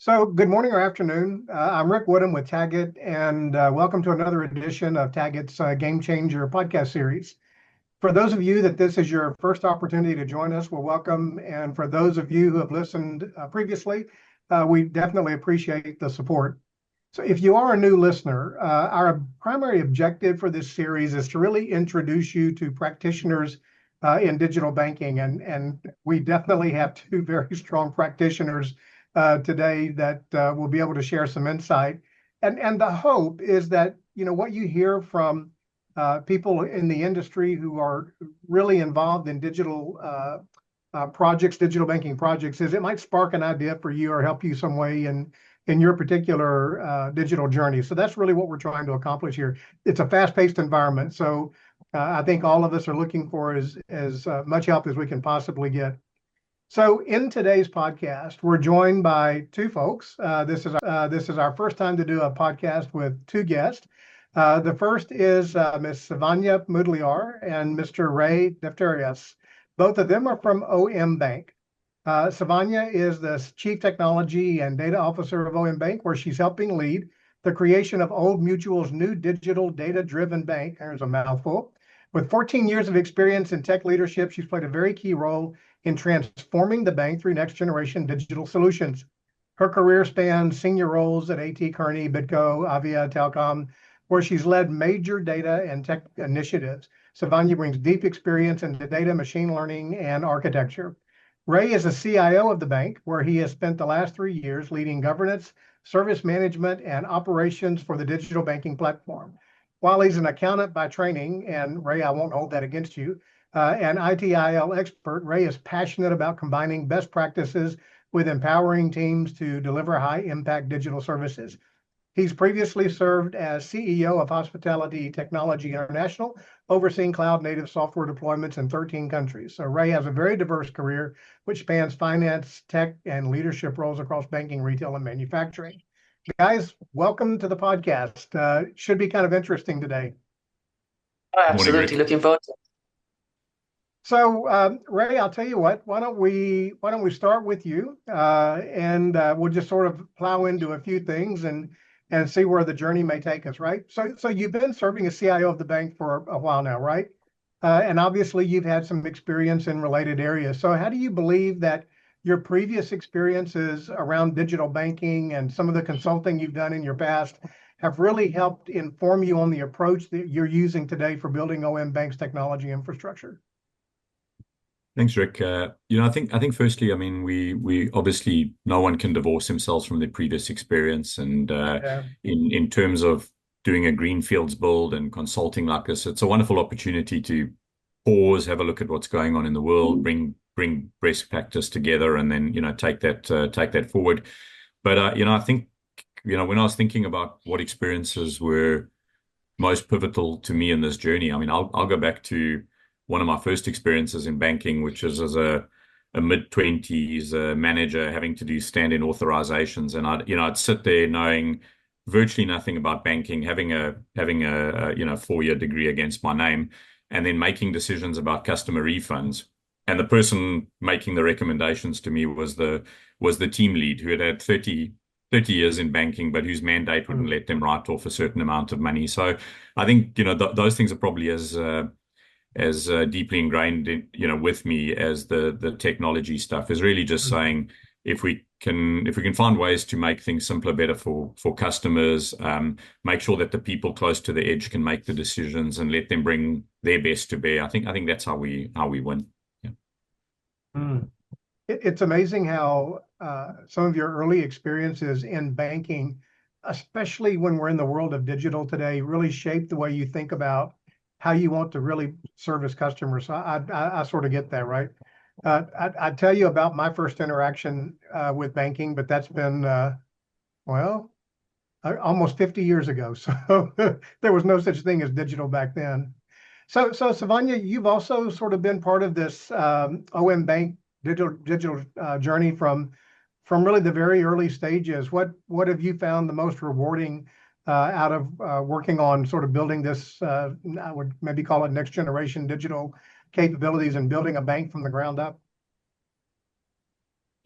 So good morning or afternoon. I'm Rick Woodham with Taggett, and welcome to another edition of Taggett's Game Changer podcast series. For those of you that this is your first opportunity to join us, we're welcome. And for those of you who have listened previously, we definitely appreciate the support. So if you are a new listener, our primary objective for this series is to really introduce you to practitioners in digital banking. And we definitely have two very strong practitioners today that will be able to share some insight. And the hope is that, what you hear from people in the industry who are really involved in digital projects, digital banking projects, is it might spark an idea for you or help you some way in your particular digital journey. So that's really what we're trying to accomplish here. It's a fast-paced environment, so I think all of us are looking for as much help as we can possibly get. So in today's podcast, we're joined by two folks. This is our first time to do a podcast with two guests. The first is Ms. Suvania Moodliar and Mr. Ray Deftereos. Both of them are from OM Bank. Suvania is the Chief Technology and Data Officer of OM Bank, where she's helping lead the creation of Old Mutual's new digital data-driven bank. There's a mouthful. With 14 years of experience in tech leadership, she's played a very key role in transforming the bank through next-generation digital solutions. Her career spans senior roles at AT Kearney, Bidco, Avia, Telecom, where she's led major data and tech initiatives. Suvania brings deep experience into data, machine learning, and architecture. Ray is a CIO of the bank, where he has spent the last 3 years leading governance, service management, and operations for the digital banking platform. While he's an accountant by training, and Ray, I won't hold that against you, an ITIL expert, Ray is passionate about combining best practices with empowering teams to deliver high-impact digital services. He's previously served as CEO of Hospitality Technology International, overseeing cloud-native software deployments in 13 countries. So Ray has a very diverse career, which spans finance, tech, and leadership roles across banking, retail, and manufacturing. Guys, welcome to the podcast. Should be kind of interesting today. Absolutely, looking forward to it. So, Ray, I'll tell you what. Why don't we start with you, and we'll just sort of plow into a few things and see where the journey may take us. Right. So you've been serving as CIO of the bank for a while now, right? And obviously you've had some experience in related areas. So how do you believe that your previous experiences around digital banking and some of the consulting you've done in your past have really helped inform you on the approach that you're using today for building OM Bank's technology infrastructure? Thanks, Rick. I think firstly, I mean, we obviously no one can divorce themselves from their previous experience, and in terms of doing a greenfields build and consulting like this, it's a wonderful opportunity to pause, have a look at what's going on in the world, bring best practice together, and then take that forward. But I think when I was thinking about what experiences were most pivotal to me in this journey, I mean, I'll go back to one of my first experiences in banking, which is as a mid-20s manager having to do stand-in authorizations. And I'd sit there knowing virtually nothing about banking, having a 4-year degree against my name, and then making decisions about customer refunds. And the person making the recommendations to me was the team lead, who had 30 years in banking, but whose mandate wouldn't let them write off a certain amount of money. So I think those things are probably as deeply ingrained with me as the technology stuff. Is really just saying, if we can find ways to make things simpler, better for customers, make sure that the people close to the edge can make the decisions and let them bring their best to bear. I think that's how we win. Yeah. It's amazing how some of your early experiences in banking, especially when we're in the world of digital today, really shape the way you think about how you want to really service customers. I sort of get that, right? I'd tell you about my first interaction with banking, but that's been, almost 50 years ago. So there was no such thing as digital back then. So Suvania, you've also sort of been part of this OM Bank digital journey from really the very early stages. What have you found the most rewarding out of working on sort of building this, I would maybe call it next generation digital capabilities and building a bank from the ground up?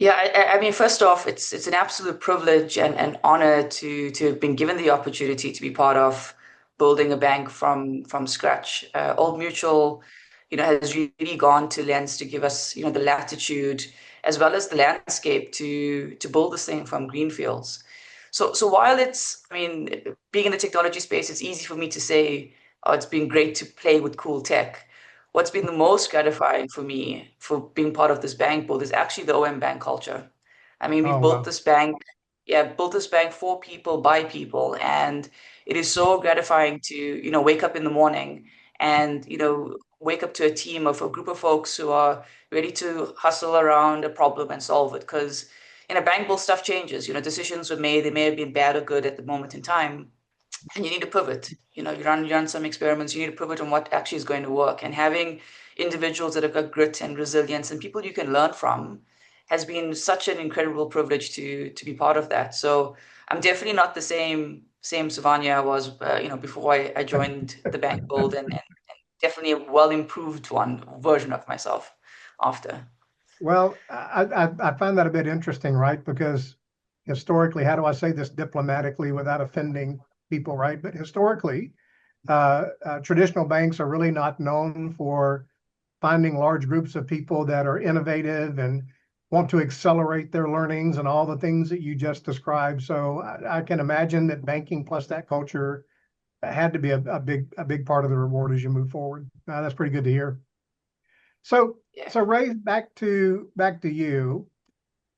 Yeah, I mean, first off, it's an absolute privilege and an honor to have been given the opportunity to be part of building a bank from scratch. Old Mutual, has really gone to lengths to give us, the latitude as well as the landscape to build this thing from greenfields. So while I mean, being in the technology space, it's easy for me to say, oh, it's been great to play with cool tech. What's been the most gratifying for me for being part of this bank build is actually the OM bank culture. I mean, we've Oh, built wow. this bank, yeah, built this bank for people, by people, and it is so gratifying to, wake up in the morning and, wake up to a team of a group of folks who are ready to hustle around a problem and solve it. Because in a bank build, stuff changes. Decisions were made, they may have been bad or good at the moment in time, and you need to pivot. You run some experiments, you need to pivot on what actually is going to work. And having individuals that have got grit and resilience and people you can learn from has been such an incredible privilege to be part of that. So I'm definitely not the same Suvania I was, before I joined the bank build, and definitely a well improved one version of myself after. Well, I find that a bit interesting, right? Because historically, how do I say this diplomatically without offending people, right? But historically, traditional banks are really not known for finding large groups of people that are innovative and want to accelerate their learnings and all the things that you just described. So I can imagine that banking plus that culture had to be a big part of the reward as you move forward. That's pretty good to hear. So Yeah. so Ray, back to you.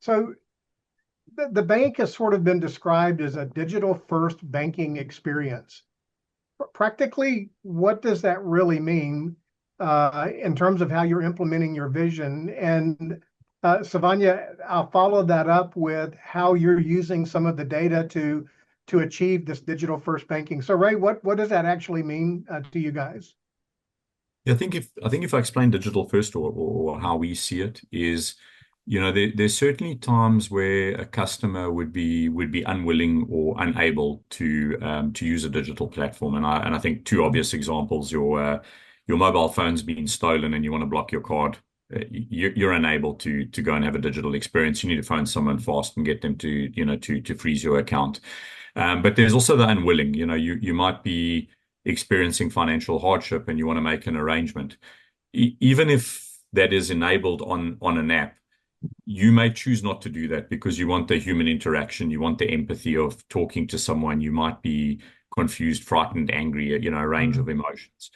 So the bank has sort of been described as a digital first banking experience. Practically, what does that really mean in terms of how you're implementing your vision? And Savanya, I'll follow that up with how you're using some of the data to achieve this digital first banking. So Ray, what does that actually mean to you guys? Yeah, I think if I explain digital first, or how we see it is, there's certainly times where a customer would be unwilling or unable to use a digital platform, and I think two obvious examples: your mobile phone's been stolen and you want to block your card. You're unable to go and have a digital experience. You need to phone someone fast and get them to freeze your account. But there's also the unwilling. You might be experiencing financial hardship and you want to make an arrangement. Even if that is enabled on an app, you may choose not to do that because you want the human interaction, you want the empathy of talking to someone. You might be confused, frightened, angry, a range of emotions.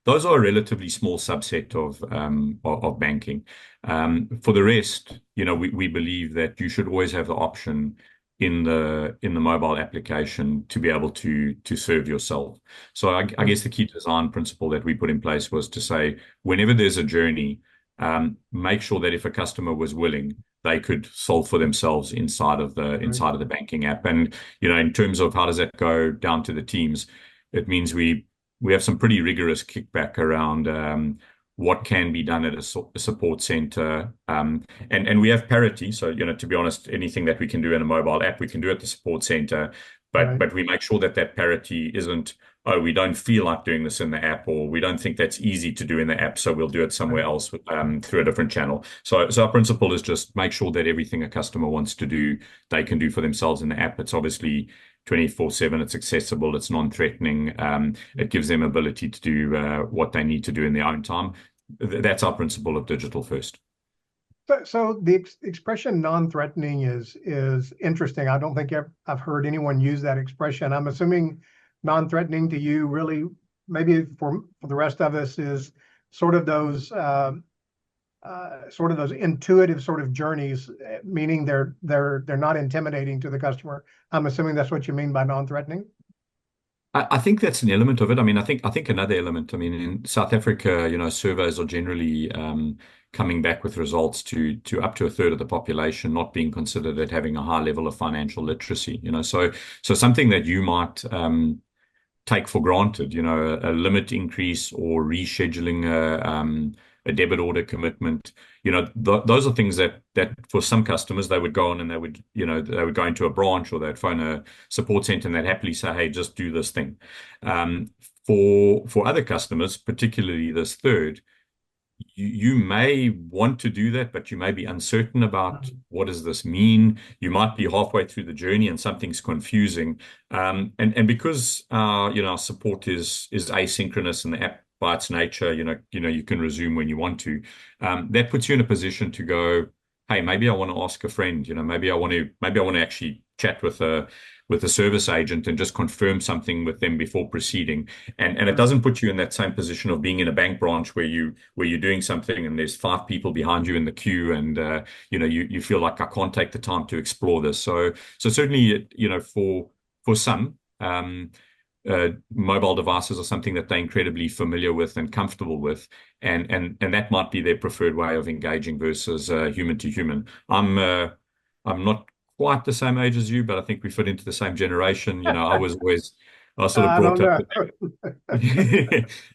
Those are a relatively small subset of banking. For the rest, we believe that you should always have the option in the mobile application to be able to serve yourself. So I guess the key design principle that we put in place was to say, whenever there's a journey, make sure that if a customer was willing, they could solve for themselves inside of the banking app. And in terms of how does that go down to the teams, it means we have some pretty rigorous kickback around what can be done at a support center. And we have parity. So, to be honest, anything that we can do in a mobile app, we can do at the support center. Right. But we make sure that parity isn't, oh, we don't feel like doing this in the app, or we don't think that's easy to do in the app, so we'll do it somewhere else through a different channel. So our principle is just make sure that everything a customer wants to do, they can do for themselves in the app. It's obviously 24/7. It's accessible. It's non-threatening. It gives them ability to do what they need to do in their own time. That's our principle of digital first. So the expression non-threatening is interesting. I don't think I've heard anyone use that expression. I'm assuming non-threatening to you really, maybe for the rest of us, is sort of those intuitive sort of journeys, meaning they're not intimidating to the customer. I'm assuming that's what you mean by non-threatening. I think that's an element of it. I mean, I think another element. I mean, in South Africa, surveys are generally coming back with results to up to a third of the population not being considered at having a high level of financial literacy. So something that you might take for granted, a limit increase or rescheduling a debit order commitment. Those are things that for some customers, they would go on and they would go into a branch, or they'd phone a support center and they'd happily say, hey, just do this thing. For other customers, particularly this third, you may want to do that, but you may be uncertain about what does this mean. You might be halfway through the journey and something's confusing. And because our support is asynchronous and the app by its nature, you can resume when you want to. That puts you in a position to go, hey, maybe I want to ask a friend. Maybe I want to actually chat with a service agent and just confirm something with them before proceeding. And it doesn't put you in that same position of being in a bank branch where you're doing something and there's 5 people behind you in the queue, and you feel like I can't take the time to explore this. So certainly, for some, mobile devices are something that they're incredibly familiar with and comfortable with, and that might be their preferred way of engaging versus human to human. I'm not quite the same age as you, but I think we fit into the same generation. I was sort of I brought don't up. know.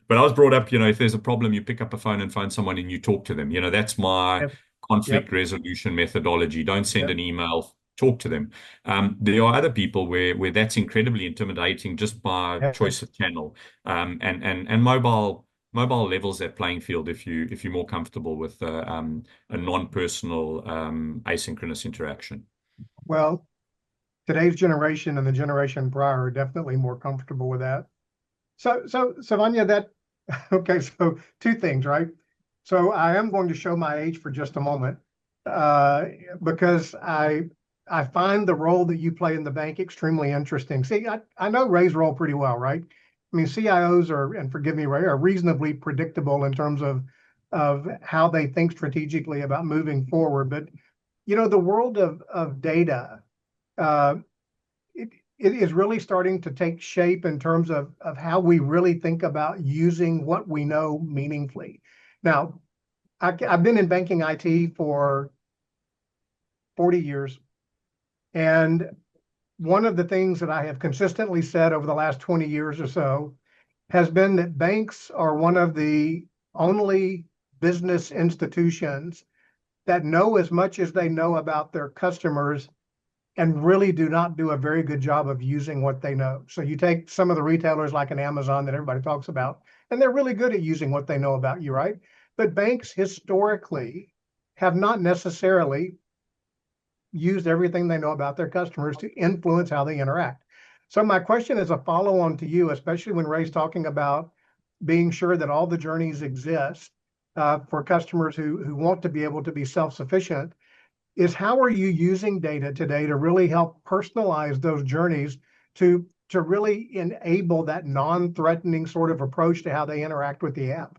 But I was brought up, if there's a problem, you pick up a phone and phone someone and you talk to them. That's my Yep, conflict yep, resolution methodology. Don't send yep. an email, talk to them. There are other people where that's incredibly intimidating just by Yeah. choice of channel. And mobile levels that playing field if you're more comfortable with a non-personal asynchronous interaction. Well, today's generation and the generation prior are definitely more comfortable with that. So Suvania, okay, so two things, right? So I am going to show my age for just a moment, because I find the role that you play in the bank extremely interesting. See, I know Ray's role pretty well, right? I mean, CIOs are, and forgive me, Ray, are reasonably predictable in terms of how they think strategically about moving forward. But the world of data, uh, it is really starting to take shape in terms of how we really think about using what we know meaningfully. Now, I've been in banking IT for 40 years, and one of the things that I have consistently said over the last 20 years or so has been that banks are one of the only business institutions that know as much as they know about their customers and really do not do a very good job of using what they know. So you take some of the retailers like an Amazon that everybody talks about, and they're really good at using what they know about you, right? But banks historically have not necessarily used everything they know about their customers to influence how they interact. So my question is a follow-on to you, especially when Ray's talking about being sure that all the journeys exist for customers who want to be able to be self-sufficient, is how are you using data today to really help personalize those journeys to really enable that non-threatening sort of approach to how they interact with the app?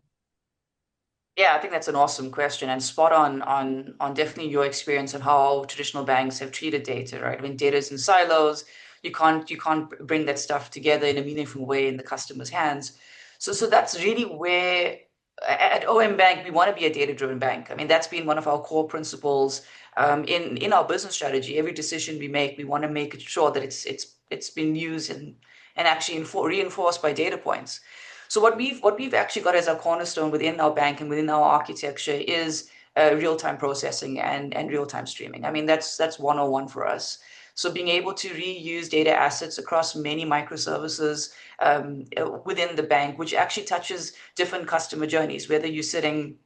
Yeah, I think that's an awesome question and spot on definitely your experience and how traditional banks have treated data, right? When data is in silos, you can't bring that stuff together in a meaningful way in the customer's hands. So that's really where at OM Bank we want to be a data-driven bank. I mean, that's been one of our core principles in our business strategy. Every decision we make, we want to make sure that it's been used and actually reinforced by data points. So what we've actually got as our cornerstone within our bank and within our architecture is real-time processing and real-time streaming. I mean, that's 101 for us. So being able to reuse data assets across many microservices within the bank, which actually touches different customer journeys, whether you're sitting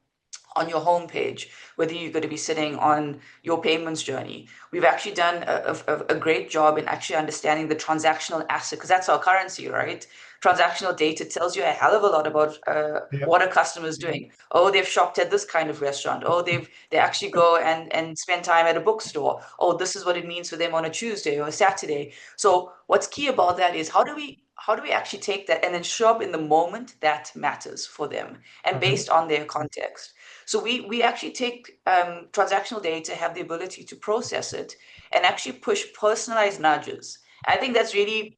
on your homepage, whether you're going to be sitting on your payments journey. We've actually done a great job in actually understanding the transactional asset, because that's our currency, right? Transactional data tells you a hell of a lot about Yeah. what a customer is doing. Oh, they've shopped at this kind of restaurant. Oh, they actually go and spend time at a bookstore. Oh, this is what it means for them on a Tuesday or a Saturday. So what's key about that is how do we actually take that and then show up in the moment that matters for them and based on their context. So we actually take transactional data, have the ability to process it, and actually push personalized nudges. I think that's really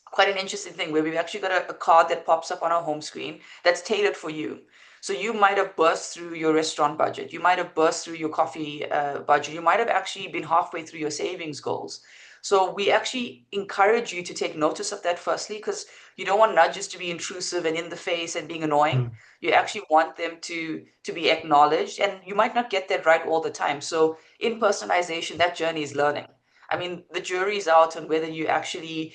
quite an interesting thing where we've actually got a card that pops up on our home screen that's tailored for you. So you might have burst through your restaurant budget. You might have burst through your coffee budget. You might have actually been halfway through your savings goals. So we actually encourage you to take notice of that firstly, because you don't want nudges to be intrusive and in the face and being annoying. You actually want them to be acknowledged, and you might not get that right all the time. So in personalization, that journey is learning. I mean, the jury's out on whether you actually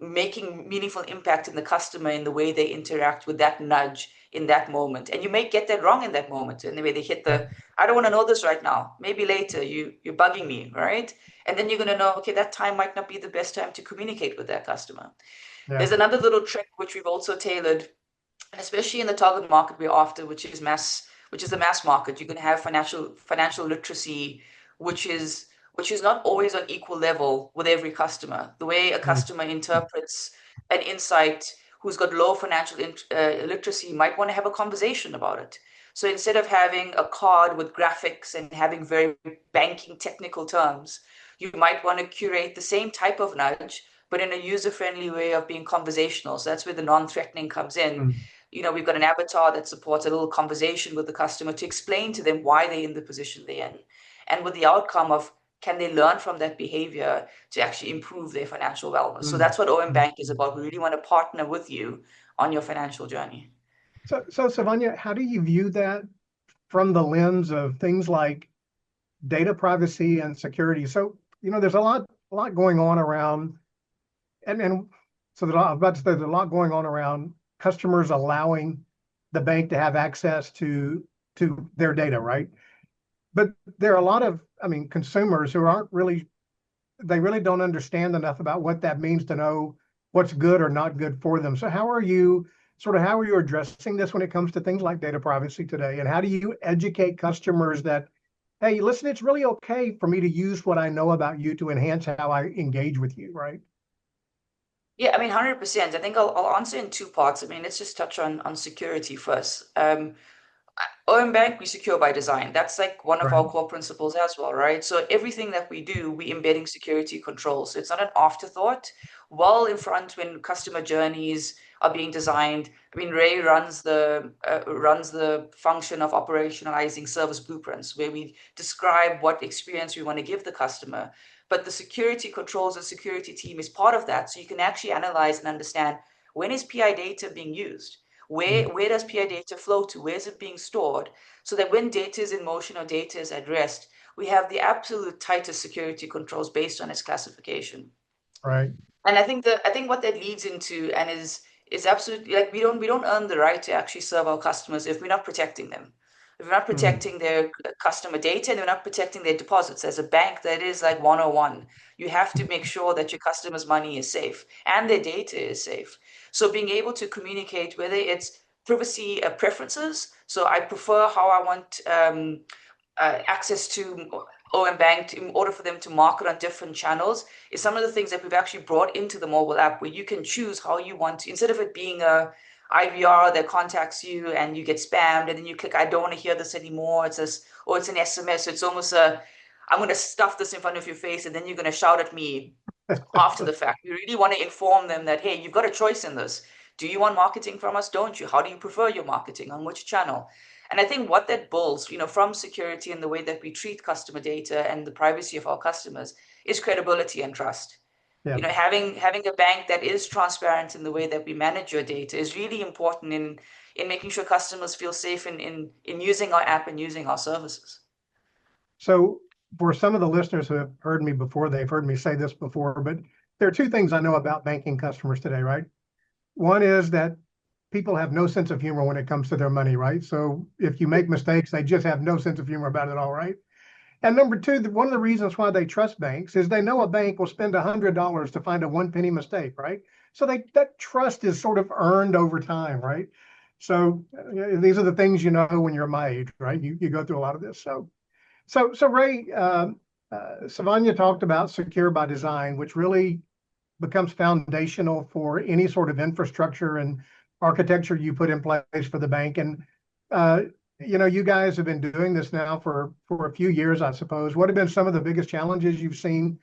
making meaningful impact in the customer in the way they interact with that nudge in that moment. And you may get that wrong in that moment. And the way they hit the, I don't want to know this right now. Maybe later, you're bugging me, right? And then you're going to know, okay, that time might not be the best time to communicate with that customer. Yeah. There's another little trick which we've also tailored, especially in the target market we're after, which is the mass market. You can have financial literacy, which is not always on equal level with every customer. The way a customer interprets an insight who's got low financial literacy might want to have a conversation about it. So instead of having a card with graphics and having very banking technical terms, you might want to curate the same type of nudge, but in a user-friendly way of being conversational. So that's where the non-threatening comes in. We've got an avatar that supports a little conversation with the customer to explain to them why they're in the position they're in. And with the outcome of, can they learn from that behavior to actually improve their financial wellness? So that's what OM Bank is about. We really want to partner with you on your financial journey. So Suvania, how do you view that from the lens of things like data privacy and security? So, there's a lot going on around, and so I was about to say there's a lot going on around customers allowing the bank to have access to their data, right? But there are a lot of, consumers who they really don't understand enough about what that means to know what's good or not good for them. So how are you addressing this when it comes to things like data privacy today? And how do you educate customers that, hey, listen, it's really okay for me to use what I know about you to enhance how I engage with you, right? Yeah, 100%. I think I'll answer in two parts. Let's just touch on security first. OM Bank, we secure by design. That's like one of our core principles as well, right? So everything that we do, we embedding security controls. So it's not an afterthought. Well in front when customer journeys are being designed. Ray runs the function of operationalizing service blueprints, where we describe what experience we want to give the customer. But the security controls and security team is part of that. So you can actually analyze and understand, when is PI data being used? Where does PI data flow to? Where is it being stored? So that when data is in motion or data is at rest, we have the absolute tightest security controls based on its classification. Right. And I think what that leads into, and is absolutely, like, we don't earn the right to actually serve our customers if we're not protecting them. If we're not protecting their customer data, and we're not protecting their deposits. As a bank, that is like 101. You have to make sure that your customers' money is safe and their data is safe. So being able to communicate, whether it's privacy preferences, so I prefer how I want access to OM Bank in order for them to market on different channels, is some of the things that we've actually brought into the mobile app, where you can choose how you want to, instead of it being a IVR that contacts you and you get spammed and then you click, I don't want to hear this anymore. It's an SMS. It's almost I'm going to stuff this in front of your face and then you're going to shout at me after the fact. We really want to inform them that, hey, you've got a choice in this. Do you want marketing from us? Don't you? How do you prefer your marketing? On which channel? And I think what that builds, from security and the way that we treat customer data and the privacy of our customers, is credibility and trust. Yeah. Having a bank that is transparent in the way that we manage your data is really important in making sure customers feel safe in using our app and using our services. So for some of the listeners who have heard me before, they've heard me say this before, but there are two things I know about banking customers today, right? One is that people have no sense of humor when it comes to their money, right? So if you make mistakes, they just have no sense of humor about it all, right? And number two, one of the reasons why they trust banks is they know a bank will spend $100 to find a 1 penny mistake, right? So that trust is sort of earned over time, right? So these are the things when you're my age, right? You go through a lot of this. So Ray, Suvania talked about secure by design, which really becomes foundational for any sort of infrastructure and architecture you put in place for the bank. And you guys have been doing this now for a few years, I suppose. What have been some of the biggest challenges you've seen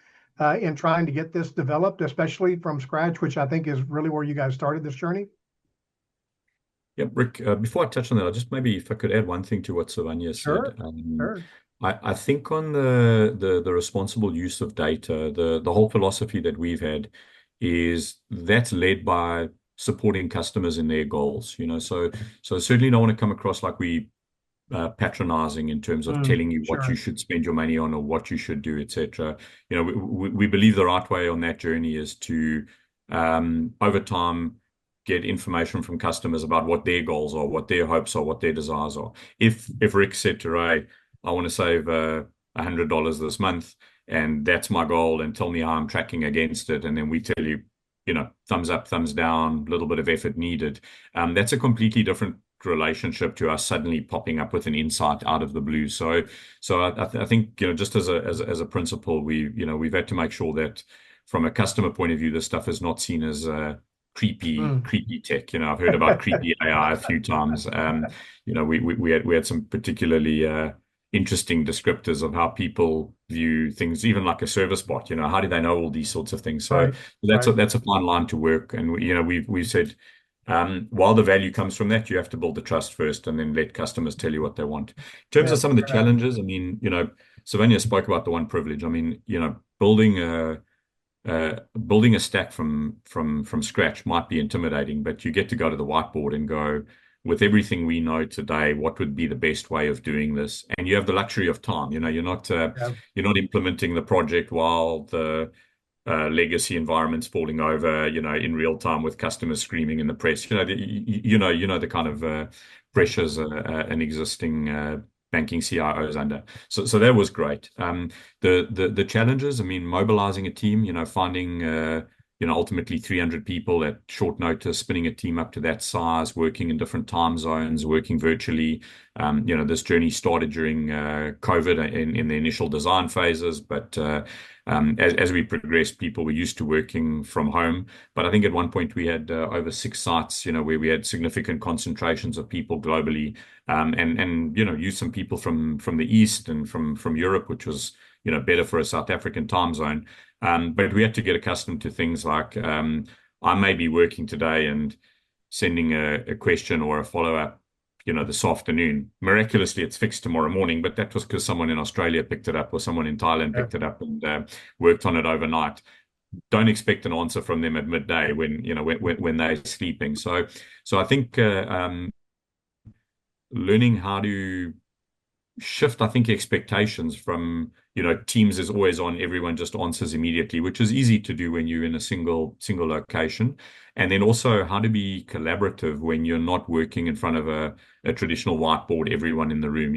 in trying to get this developed, especially from scratch, which I think is really where you guys started this journey? Yeah, Rick, before I touch on that, I'll just maybe if I could add one thing to what Suvania said. Sure. I think on the responsible use of data, the whole philosophy that we've had is that's led by supporting customers in their goals. So certainly don't want to come across like we patronizing in terms of telling you what you should spend your money on or what you should do, etc. We believe the right way on that journey is to over time get information from customers about what their goals are, what their hopes are, what their desires are. If Rick said to Ray, I want to save $100 this month, and that's my goal, and tell me how I'm tracking against it, and then we tell you, thumbs up, thumbs down, a little bit of effort needed. That's a completely different relationship to us suddenly popping up with an insight out of the blue. So I think, just as a principle, we've had to make sure that from a customer point of view, this stuff is not seen as creepy tech. I've heard about creepy AI a few times. We had some particularly interesting descriptors of how people view things, even like a service bot. How do they know all these sorts of things? So that's a fine line to work. And we've said, while the value comes from that, you have to build the trust first, and then let customers tell you what they want. In terms of some of the challenges, I mean, Suvania spoke about the one privilege. I mean, building a stack from scratch might be intimidating, but you get to go to the whiteboard and go, with everything we know today, what would be the best way of doing this? And you have the luxury of time. You're not implementing the project while the legacy environment's falling over, in real time with customers screaming in the press. The kind of pressures an existing banking CIO is under. So that was great. The challenges, I mean, mobilizing a team, finding ultimately 300 people at short notice, spinning a team up to that size, working in different time zones, working virtually. This journey started during COVID in the initial design phases, but as we progressed, people were used to working from home. But I think at one point we had over 6 sites, where we had significant concentrations of people globally, and used some people from the East and from Europe, which was better for a South African time zone. But we had to get accustomed to things like I may be working today and sending a question or a follow-up, this afternoon. Miraculously, it's fixed tomorrow morning, but that was because someone in Australia picked it up or someone in Thailand picked it up and worked on it overnight. Don't expect an answer from them at midday when they're sleeping. So I think learning how to shift, I think, expectations from, Teams is always on, everyone just answers immediately, which is easy to do when you're in a single location. And then also how to be collaborative when you're not working in front of a traditional whiteboard, everyone in the room.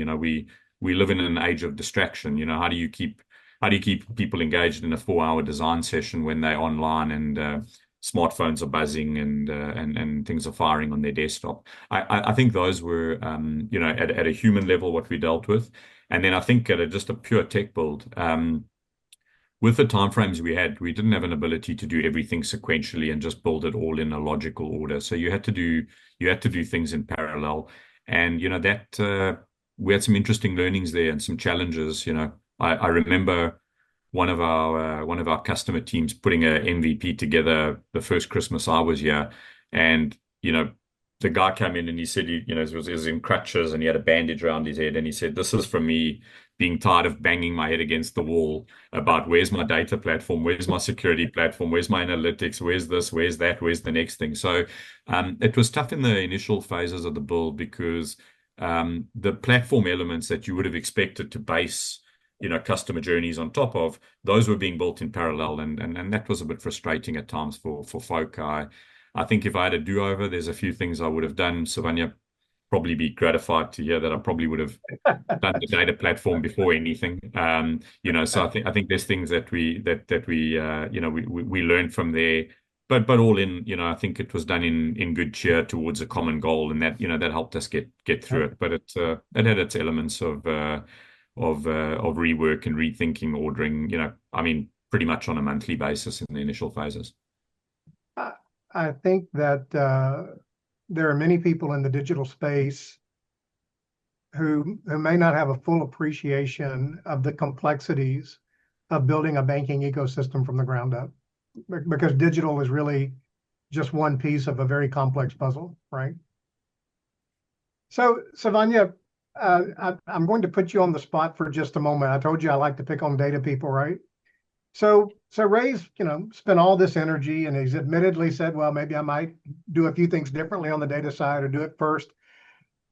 We live in an age of distraction. How do you keep people engaged in a 4-hour design session when they're online and smartphones are buzzing and things are firing on their desktop? I think those were, at a human level, what we dealt with. And then I think at just a pure tech build, with the timeframes we had, we didn't have an ability to do everything sequentially and just build it all in a logical order. So you had to do things in parallel. And, we had some interesting learnings there and some challenges. I remember one of our customer teams putting a MVP together the first Christmas I was here, and the guy came in and he said he was in crutches and he had a bandage around his head, and he said, "This is from me being tired of banging my head against the wall about where's my data platform, where's my security platform, where's my analytics, where's this, where's that, where's the next thing." So it was tough in the initial phases of the build because the platform elements that you would have expected to base customer journeys on top of, those were being built in parallel, and that was a bit frustrating at times for folk. I think if I had a do-over, there's a few things I would have done. Suvania probably be gratified to hear that I probably would have done the data platform before anything. So I think there's things that we learned from there. But all in, I think it was done in good cheer towards a common goal, and that that helped us get through it. But it had its elements of rework and rethinking, ordering, I mean, pretty much on a monthly basis in the initial phases. I think that there are many people in the digital space who may not have a full appreciation of the complexities of building a banking ecosystem from the ground up, because digital is really just one piece of a very complex puzzle, right? So, Suvania, I'm going to put you on the spot for just a moment. I told you I like to pick on data people, right? So Ray's, spent all this energy, and he's admittedly said, well, maybe I might do a few things differently on the data side or do it first.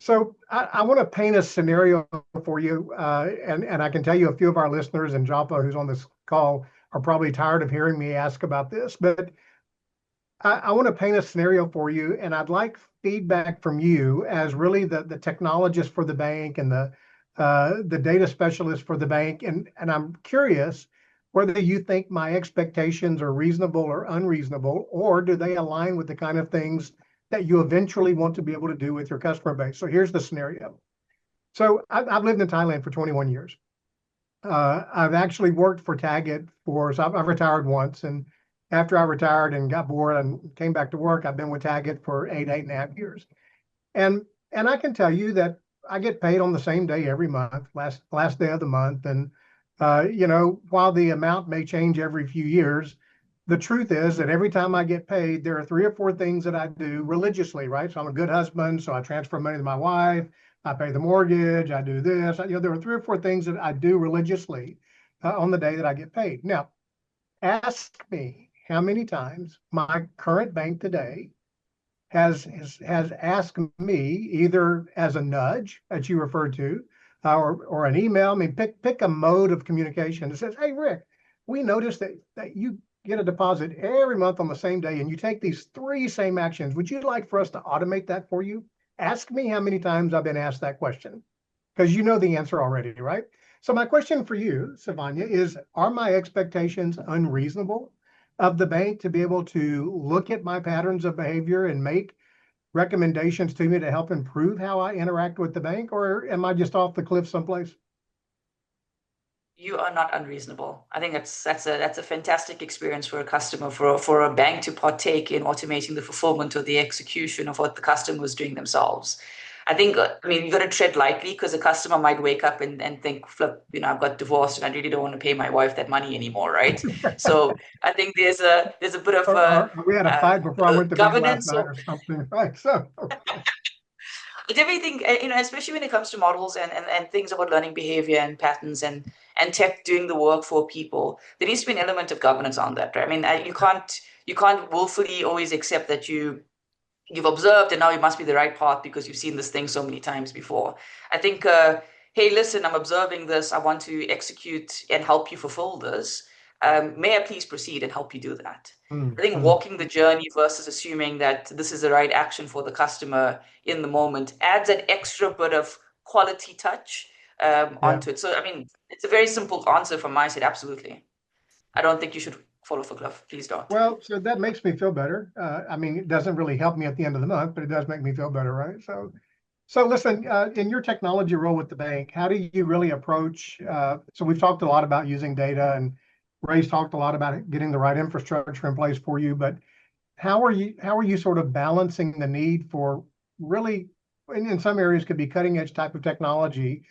So I want to paint a scenario for you, and I can tell you a few of our listeners, and Japa, who's on this call, are probably tired of hearing me ask about this, but I want to paint a scenario for you, and I'd like feedback from you as really the technologist for the bank and the data specialist for the bank. And I'm curious whether you think my expectations are reasonable or unreasonable, or do they align with the kind of things that you eventually want to be able to do with your customer base. So here's the scenario. So I've lived in Thailand for 21 years. I've actually worked for Target so I've retired once, and after I retired and got bored and came back to work, I've been with Target for 8.5 years. And I can tell you that I get paid on the same day every month, last day of the month. And while the amount may change every few years, the truth is that every time I get paid, there are 3 or 4 things that I do religiously, right? So I'm a good husband, so I transfer money to my wife, I pay the mortgage, I do this. There are 3 or 4 things that I do religiously on the day that I get paid. Now, ask me how many times my current bank today has asked me, either as a nudge, as you referred to, or an email. I mean, pick a mode of communication that says, "Hey, Rick, we noticed that you get a deposit every month on the same day, and you take these 3 same actions. Would you like for us to automate that for you?" Ask me how many times I've been asked that question, because you know the answer already, right? So my question for you, Suvania, is, are my expectations unreasonable of the bank to be able to look at my patterns of behavior and make recommendations to me to help improve how I interact with the bank, or am I just off the cliff someplace? You are not unreasonable. I think that's a fantastic experience for a customer, for a bank to partake in automating the fulfillment or the execution of what the customer was doing themselves. I think, you got to tread lightly, because a customer might wake up and think, flip, I've got divorced and I really don't want to pay my wife that money anymore, right? So I think there's a bit of We had a fight before I went to bed last governance night or something, right? So But everything, especially when it comes to models and things about learning behavior and patterns and tech doing the work for people, there needs to be an element of governance on that, right? I mean, you can't willfully always accept that you've observed and now it must be the right path because you've seen this thing so many times before. I think, hey, listen, I'm observing this. I want to execute and help you fulfill this. May I please proceed and help you do that? I think walking the journey versus assuming that this is the right action for the customer in the moment adds an extra bit of quality touch onto it. So, I mean, it's a very simple answer from my side. Absolutely. I don't think you should fall off a cliff. Please don't. Well, so that makes me feel better. I mean, it doesn't really help me at the end of the month, but it does make me feel better, right? So listen, in your technology role with the bank, how do you really approach? So we've talked a lot about using data, and Ray's talked a lot about getting the right infrastructure in place for you. But how are you sort of balancing the need for really, in some areas, could be cutting edge type of technology,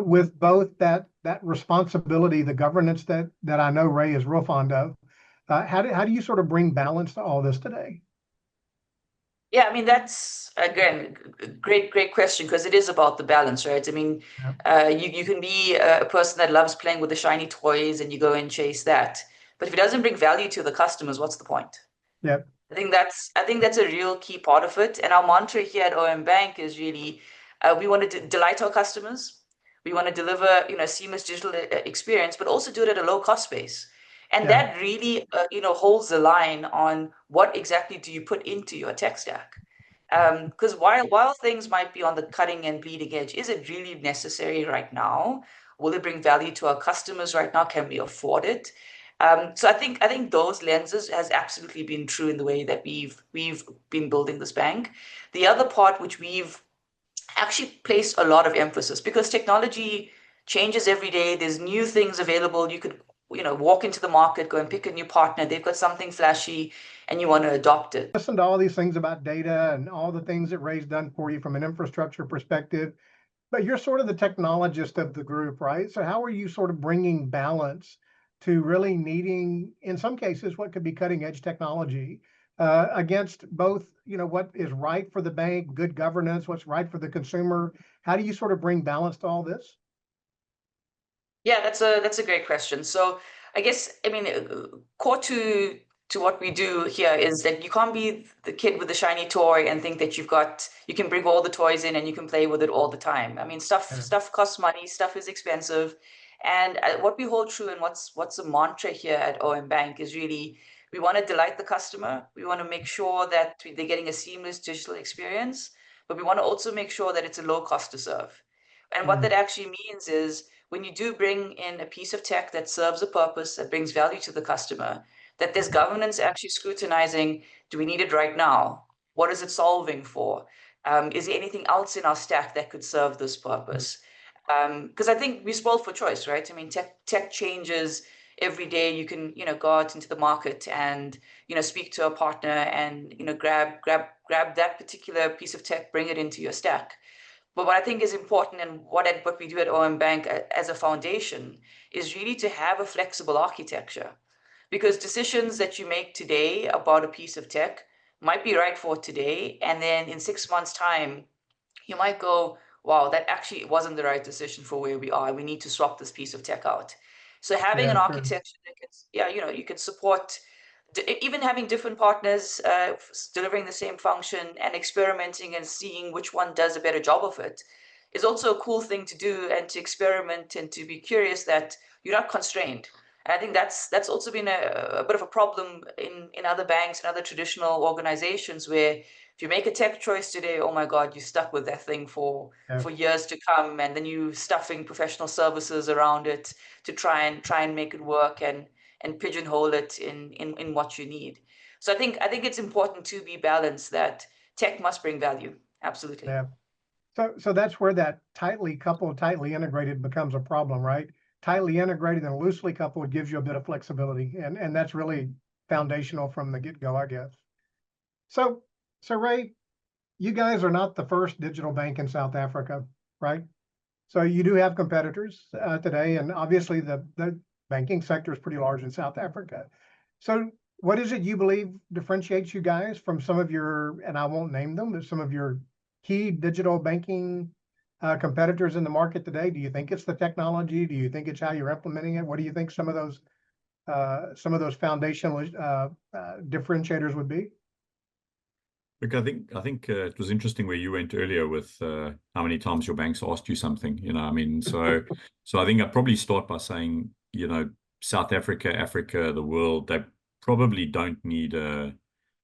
with both that responsibility, the governance that I know Ray is real fond of. How do you sort of bring balance to all this today? Yeah, I mean, that's, again, great question, because it is about the balance, right? I mean, you can be a person that loves playing with the shiny toys and you go and chase that. But if it doesn't bring value to the customers, what's the point? Yeah. I think that's a real key part of it. And our mantra here at OM Bank is really, we want to delight our customers. We want to deliver, a seamless digital experience, but also do it at a low cost base. And that really, holds the line on what exactly do you put into your tech stack. Because while things might be on the cutting and bleeding edge, is it really necessary right now? Will it bring value to our customers right now? Can we afford it? So I think those lenses has absolutely been true in the way that we've been building this bank. The other part, which we've actually placed a lot of emphasis, because technology changes every day. There's new things available. You could walk into the market, go and pick a new partner. They've got something flashy, and you want to adopt it. Listen to all these things about data and all the things that Ray's done for you from an infrastructure perspective, but you're sort of the technologist of the group, right? So how are you sort of bringing balance to really needing, in some cases, what could be cutting edge technology against both, what is right for the bank, good governance, what's right for the consumer? How do you sort of bring balance to all this? Yeah, that's a great question. So I guess, I mean, core to what we do here is that you can't be the kid with the shiny toy and think that you can bring all the toys in and you can play with it all the time. I mean, stuff costs money, stuff is expensive, And what we hold true and what's the mantra here at OM Bank is really, we want to delight the customer. We want to make sure that they're getting a seamless digital experience, but we want to also make sure that it's a low cost to serve. And what that actually means is when you do bring in a piece of tech that serves a purpose, that brings value to the customer, that there's governance actually scrutinizing, do we need it right now? What is it solving for? Is there anything else in our stack that could serve this purpose? Because I think we spoil for choice, right? I mean, tech changes every day. You can, go out into the market and, speak to a partner and, grab that particular piece of tech, bring it into your stack. But what I think is important and what we do at OM Bank as a foundation is really to have a flexible architecture, because decisions that you make today about a piece of tech might be right for today, and then in 6 months' time, you might go, wow, that actually wasn't the right decision for where we are. We need to swap this piece of tech out. So having an architecture that can, you can support even having different partners delivering the same function and experimenting and seeing which one does a better job of it is also a cool thing to do, and to experiment and to be curious that you're not constrained. And I think that's also been a bit of a problem in other banks and other traditional organizations, where if you make a tech choice today, oh my God, you're stuck with that thing for years to come, and then you stuffing professional services around it to try and make it work and pigeonhole it in what you need. So I think it's important to be balanced, that tech must bring value. Absolutely. Yeah. So that's where that tightly coupled, tightly integrated becomes a problem, right? Tightly integrated and loosely coupled gives you a bit of flexibility, and that's really foundational from the get-go, I guess. So Ray, you guys are not the first digital bank in South Africa, right? So you do have competitors today, and obviously the banking sector is pretty large in South Africa. So what is it you believe differentiates you guys from some of your, and I won't name them, but some of your key digital banking competitors in the market today? Do you think it's the technology? Do you think it's how you're implementing it? What do you think some of those foundational differentiators would be? Look, I think it was interesting where you went earlier with how many times your bank's asked you something. I mean, so I think I'd probably start by saying, South Africa, Africa, the world, they probably don't need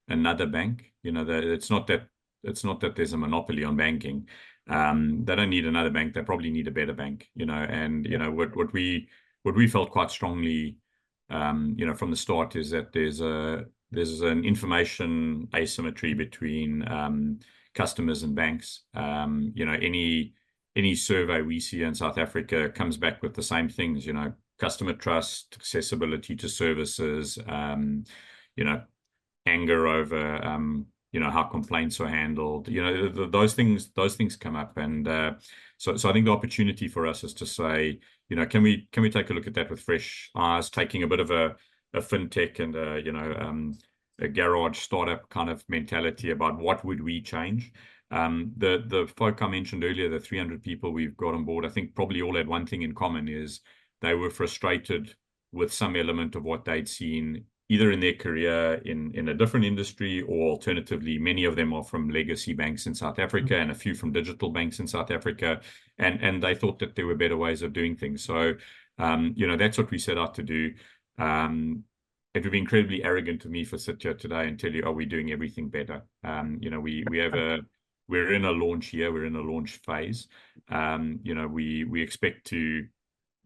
another bank. It's not that there's a monopoly on banking. They don't need another bank. They probably need a better bank. And what we felt quite strongly, from the start is that there's an information asymmetry between customers and banks. Any survey we see in South Africa comes back with the same things. Customer trust, accessibility to services, anger over how complaints are handled. Those things come up, and so I think the opportunity for us is to say, can we take a look at that with fresh eyes, taking a bit of a fintech and a garage startup kind of mentality about what would we change. The folk I mentioned earlier, the 300 people we've got on board, I think probably all had one thing in common, is they were frustrated with some element of what they'd seen either in their career in a different industry, or alternatively, many of them are from legacy banks in South Africa and a few from digital banks in South Africa. And they thought that there were better ways of doing things. So, that's what we set out to do. It would be incredibly arrogant of me for sit here today and tell you, are we doing everything better? We're in a launch year, we're in a launch phase. We expect to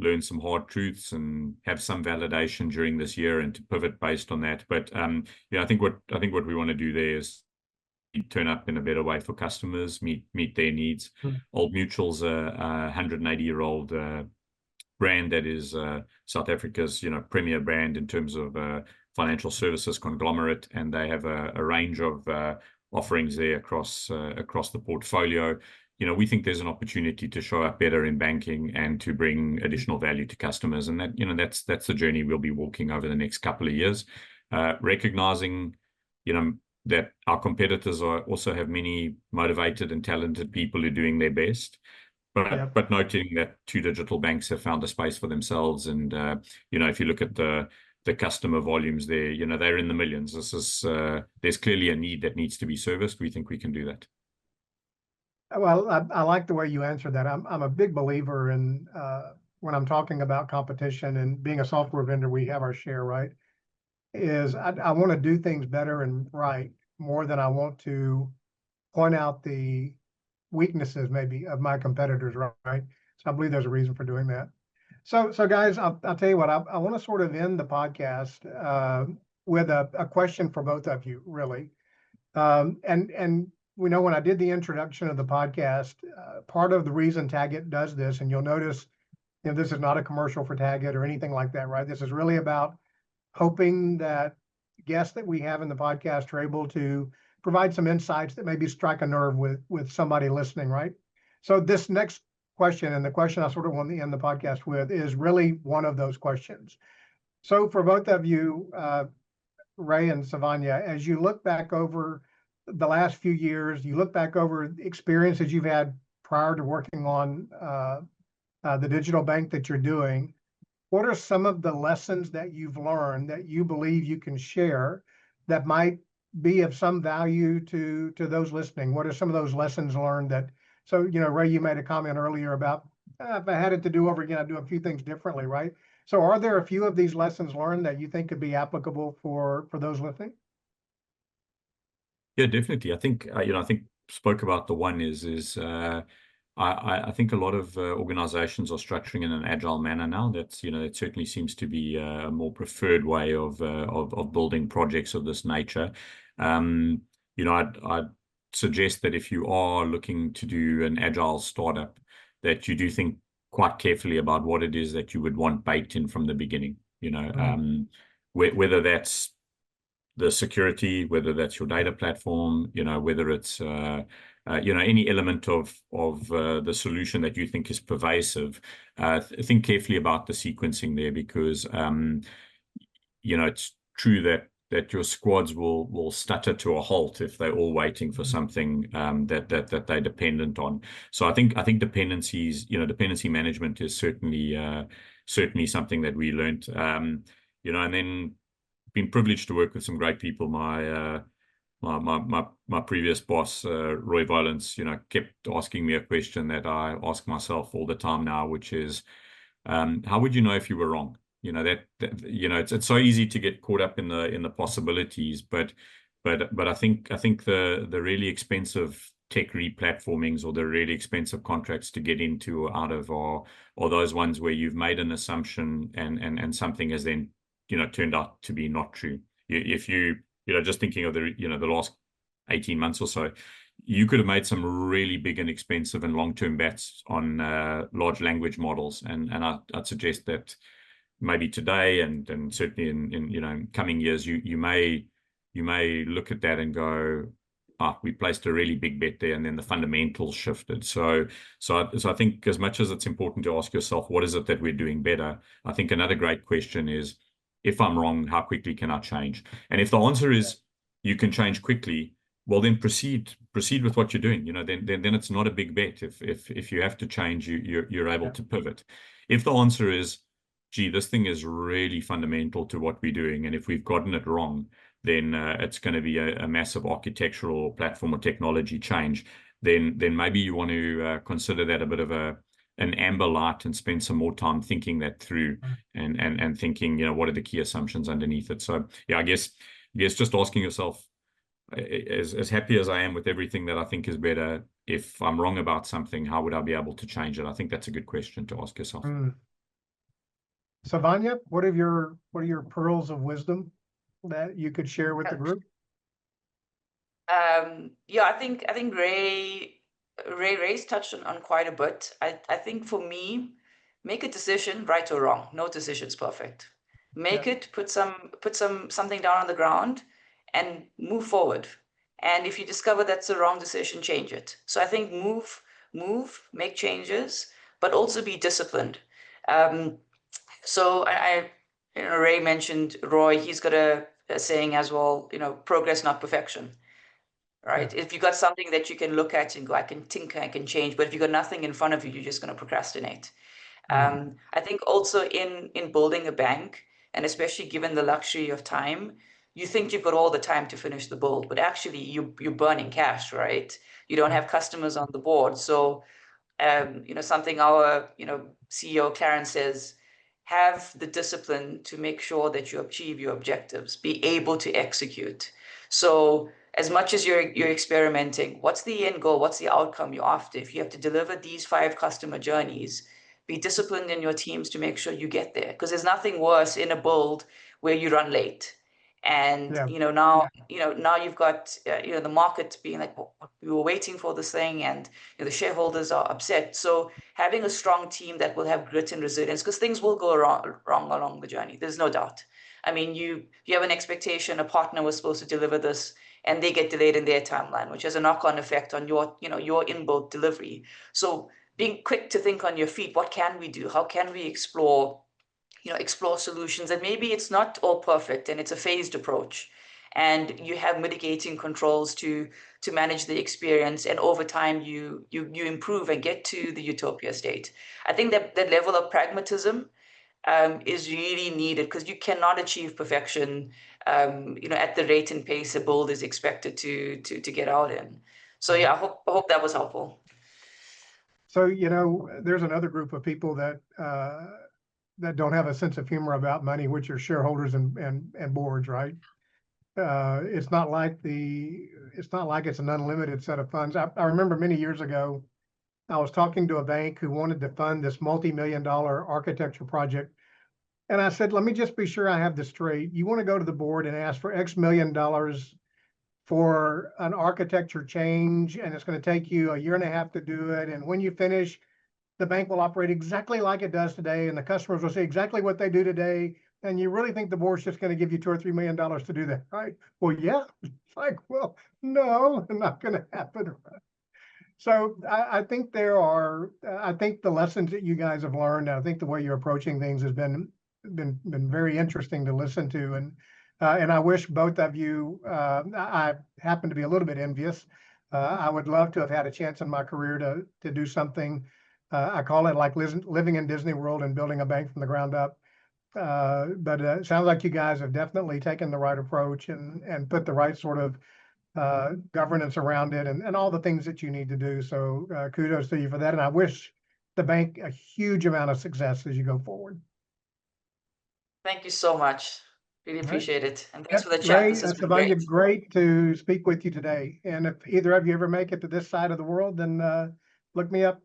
learn some hard truths and have some validation during this year and to pivot based on that. But I think what we want to do there is turn up in a better way for customers, meet their needs. Old Mutual's a 180-year-old brand that is South Africa's premier brand in terms of financial services conglomerate, and they have a range of offerings there across the portfolio. We think there's an opportunity to show up better in banking and to bring additional value to customers, and that that's the journey we'll be walking over the next couple of years, recognizing that our competitors also have many motivated and talented people who are doing their best. But noting that two digital banks have found a space for themselves, and if you look at the customer volumes there, they're in the millions. There's clearly a need that needs to be serviced. We think we can do that. Well, I like the way you answered that. I'm a big believer in when I'm talking about competition and being a software vendor, we have our share, right? Is I want to do things better and right more than I want to point out the weaknesses maybe of my competitors, right? So I believe there's a reason for doing that. So guys, I'll tell you what, I want to sort of end the podcast with a question for both of you, really. And we know when I did the introduction of the podcast, part of the reason Taggett does this, and you'll notice, this is not a commercial for Taggett or anything like that, right? This is really about hoping that guests that we have in the podcast are able to provide some insights that maybe strike a nerve with somebody listening, right? So this next question, and the question I sort of want to end the podcast with, is really one of those questions. So for both of you, Ray and Suvania, as you look back over the last few years, you look back over experiences you've had prior to working on the digital bank that you're doing, what are some of the lessons that you've learned that you believe you can share that might be of some value to those listening? What are some of those lessons learned that, so, Ray, you made a comment earlier about if I had it to do over again, I'd do a few things differently, right? So are there a few of these lessons learned that you think could be applicable for those listening? Yeah, definitely. I think, I think spoke about the one is I think a lot of organizations are structuring in an agile manner now. That's, it certainly seems to be a more preferred way of building projects of this nature. I'd suggest that if you are looking to do an agile startup, that you do think quite carefully about what it is that you would want baked in from the beginning. Whether that's the security, whether that's your data platform, whether it's any element of the solution that you think is pervasive. Think carefully about the sequencing there, because it's true that your squads will stutter to a halt if they're all waiting for something that they're dependent on. So I think dependencies, dependency management is certainly something that we learned. And then been privileged to work with some great people. My previous boss, Roy Violence, kept asking me a question that I ask myself all the time now, which is, how would you know if you were wrong? It's so easy to get caught up in the possibilities, but I think the really expensive tech replatformings or the really expensive contracts to get into or out of are those ones where you've made an assumption and something has then turned out to be not true. If you just thinking of the last 18 months or so, you could have made some really big and expensive and long-term bets on large language models, and I'd suggest that maybe today and certainly in coming years, you may look at that and go, we placed a really big bet there, and then the fundamentals shifted. So I think as much as it's important to ask yourself, what is it that we're doing better? I think another great question is, if I'm wrong, how quickly can I change? And if the answer is you can change quickly, well, then proceed with what you're doing. Then it's not a big bet. If you have to change, you're able to pivot. If the answer is, gee, this thing is really fundamental to what we're doing, and if we've gotten it wrong, then it's going to be a massive architectural platform or technology change. Then maybe you want to consider that a bit of an amber light and spend some more time thinking that through and thinking, what are the key assumptions underneath it. So yeah, I guess just asking yourself, as happy as I am with everything that I think is better, if I'm wrong about something, how would I be able to change it? I think that's a good question to ask yourself. Suvania, what are your pearls of wisdom that you could share with the group? I think Ray's touched on quite a bit. I think for me, make a decision, right or wrong. No decision's perfect. Put something down on the ground and move forward. And if you discover that's the wrong decision, change it. So I think move, make changes, but also be disciplined. So Ray mentioned Roy, he's got a saying as well, progress, not perfection. Right? If you got something that you can look at and go, I can tinker, I can change, but if you got nothing in front of you, you're just going to procrastinate. I think also in building a bank, and especially given the luxury of time, you think you've got all the time to finish the build, but actually you're burning cash, right? You don't have customers on the board. So something our, CEO Clarence says, have the discipline to make sure that you achieve your objectives, be able to execute. So as much as you're experimenting, what's the end goal? What's the outcome you're after? If you have to deliver these 5 customer journeys, be disciplined in your teams to make sure you get there. Because there's nothing worse in a build where you run late. And now you've got the market being like, well, we were waiting for this thing, and the shareholders are upset. So having a strong team that will have grit and resilience, because things will go wrong along the journey. There's no doubt. I mean, you have an expectation, a partner was supposed to deliver this, and they get delayed in their timeline, which has a knock-on effect on your in-build delivery. So being quick to think on your feet, what can we do? How can we explore solutions? And maybe it's not all perfect, and it's a phased approach, and you have mitigating controls to manage the experience, and over time you improve and get to the utopia state. I think that level of pragmatism is really needed, because you cannot achieve perfection at the rate and pace a build is expected to get out in. So yeah, I hope that was helpful. So there's another group of people that don't have a sense of humor about money, which are shareholders and boards, right? It's not like it's an unlimited set of funds. I remember many years ago, I was talking to a bank who wanted to fund this multi-million-dollar architecture project. And I said, let me just be sure I have this straight. You want to go to the board and ask for X million dollars for an architecture change, and it's going to take you 1.5 years to do it. And when you finish, the bank will operate exactly like it does today, and the customers will see exactly what they do today. And you really think the board's just going to give you $2 or $3 million to do that, right? Well, yeah. It's like, well, no, not going to happen. So I think I think the lessons that you guys have learned, I think the way you're approaching things has been very interesting to listen to, and I wish both of you. I happen to be a little bit envious. I would love to have had a chance in my career to do something. I call it like living in Disney World and building a bank from the ground up. But it sounds like you guys have definitely taken the right approach and put the right sort of governance around it, and all the things that you need to do. So kudos to you for that. And I wish the bank a huge amount of success as you go forward. Thank you so much. Really appreciate it. And thanks for the chat. Ray, This has been Suvania, great to speak with you today. And if either of you ever make it to this side of the world, then look me up